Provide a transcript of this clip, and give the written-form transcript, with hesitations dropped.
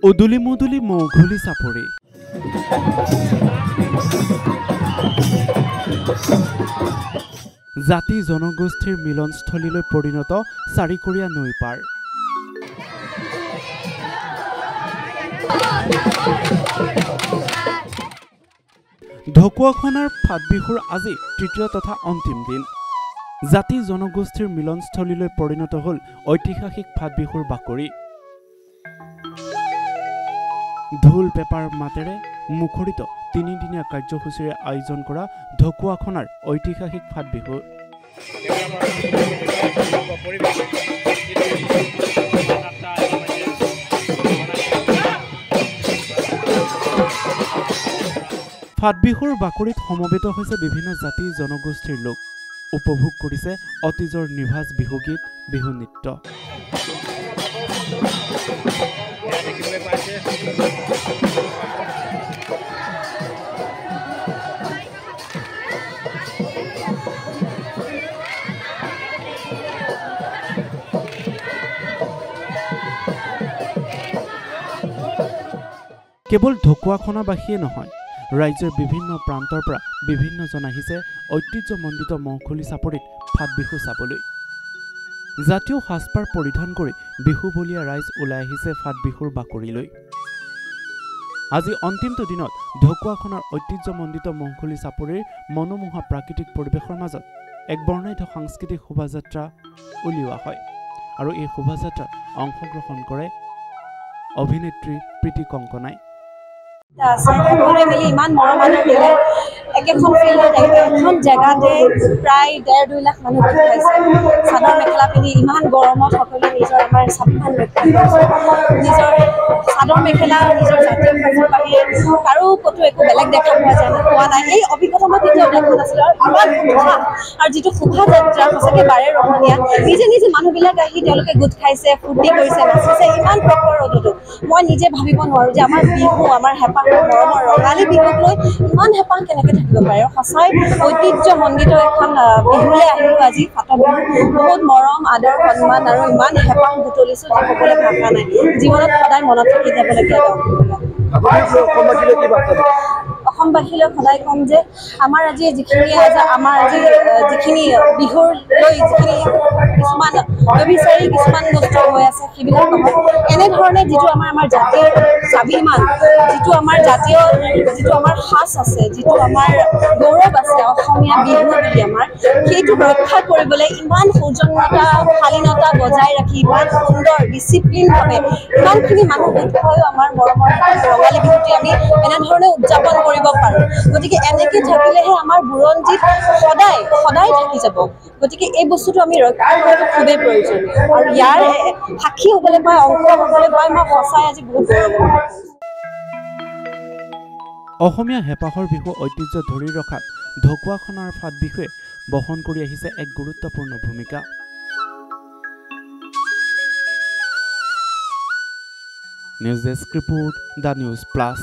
উদুলি মুদুলি মৌঘুলি চাপৰি জাতি জনগোষ্ঠীৰ মিলনস্থলীলৈ পৰিণত চাৰিকৰীয়া নৈ পাৰ। ঢকুৱাখানাৰ ফাট বিহুৰ আজি তৃতীয় তথা অন্তিম দিন। জাতি জনগোষ্ঠীৰ মিলনস্থলীলৈ পৰিণত হ'ল ঐতিহাসিক ফাট বিহুৰ বাকৰি। ঢোল পেপাৰ মাতেৰে মুখৰিত তিনিদিনীয়া কাৰ্যসূচীৰে আয়োজন কৰা ঢকুৱাখানাৰ ঐতিহাসিক ফাট বিহু। ফাট বিহুৰ বাকৰিত সমবেত হৈছে বিভিন্ন জাতি জনগোষ্ঠীৰ লোক। উপভোগ কৰিছে অতীজৰ নিভাঁজ বিহুগীত, বিহু নৃত্য। কেৱল ঢকুৱাখানাবাসীয়ে নহয়, ৰাজ্যৰ বিভিন্ন প্ৰান্তৰ পৰা বিভিন্নজন আহিছে ঐতিহ্যমণ্ডিত মৌখুলি চাপৰিত ফাট বিহু চাবলৈ। জাতীয় সাজপাৰ পৰিধান কৰি বিহুবলীয়া ৰাইজ ওলাই আহিছে ফাট বিহুৰ বাকৰিলৈ। আজি অন্তিমটো দিনত ঢকুৱাখানাৰ ঐতিহ্যমণ্ডিত মৌখুলি চাপৰিৰ মনোমোহা প্ৰাকৃতিক পৰিৱেশৰ মাজত এক বৰ্ণাঢ্য সাংস্কৃতিক শোভাযাত্ৰা উলিওৱা হয় আৰু এই শোভাযাত্ৰাত অংশগ্ৰহণ কৰে অভিনেত্ৰী প্ৰীতি কংকনাই। ইমান মৰমানৰ দিলে একেখন ফিল্ডত এখন জেগাতে প্ৰায় 1.5-2 লাখ মানুহ গোট খাইছে। চাদৰ মেখেলা পিন্ধি ইমান গৰমত সকলোৱে নিজৰ আমাৰ স্বাভিমান ৰক্ষা কৰিছে। নিজৰ চাদৰ মেখেলা নিজৰ জাতীয় সাজৰ বাহিৰে কাৰো ক'তো একো বেলেগ দেখা পোৱা নাই। এই অভিজ্ঞতা মই কেতিয়াও দেখা নাছিলোঁ। আৰু ইমান উৎসাহ আৰু যিটো শোভাযাত্ৰা সঁচাকৈ বাৰে ৰহণীয়া। নিজে নিজে মানুহবিলাক আহি তেওঁলোকে গোট খাইছে, ফূৰ্তি কৰিছে, নাচিছে ইমান প্ৰখৰ ৰ'দতো। মই নিজে ভাবিব নোৱাৰোঁ যে আমাৰ বিহু, আমাৰ হেঁপাহ মৰমৰ ৰঙালী বিহুক লৈ ইমান হেঁপাহ কেনেকৈ থাকিব পাৰে। সঁচাই ঐতিহ্যমণ্ডিত এখন বিহুলৈ আহিলোঁ আজি। ফাট বিহু বহুত মৰম, আদৰ, সন্মান আৰু ইমান হেঁপাহ বুটলিছোঁ যে ক'বলৈ ভাষা নাই। জীৱনত সদায় মনত থাকি যাবলগীয়া অসমবাসীলৈ সদায় ক'ম যে আমাৰ আজি যিখিনি বিহুৰ লৈ যিখিনি কিছুমান অবিচাৰী কিছুমান বস্তু হৈ আছে সেইবিলাক নহয়। এনেধৰণে যিটো আমাৰ জাতিৰ স্বাভিমান, যিটো আমাৰ সাজ আছে, যিটো আমাৰ গৌৰৱ আছে অসমীয়া বিহু বুলি আমাৰ, সেইটো ৰক্ষা কৰিবলৈ ইমান সৌজন্যতা, শালীনতা বজাই ৰাখি ইমান সুন্দৰ ডিচিপ্লিনভাৱে ইমানখিনি মানুহ গোট হৈও আমাৰ মৰমৰ ৰঙালী বিহুটি আমি এনেধৰণে উদযাপন কৰিব পাৰোঁ। গতিকে এনেকৈ থাকিলেহে আমাৰ বুৰঞ্জীত সদায় সদায় থাকি যাব। গতিকে এই বস্তুটো আমি ৰক্ষা কৰাটো খুবেই প্ৰয়োজনীয় আৰু ইয়াৰ সাক্ষী হ'বলৈ পাই, অংশ হ'বলৈ পাই মই সঁচাই আজি বহুত গৌৰৱ। অসমীয়া হেঁপাহৰ বিহু ঐতিহ্য ধৰি ৰখাত ঢকুৱাখানাৰ ফাট বিহুৱে বহন কৰি আহিছে এক গুৰুত্বপূৰ্ণ ভূমিকা। News desk report, the news plus.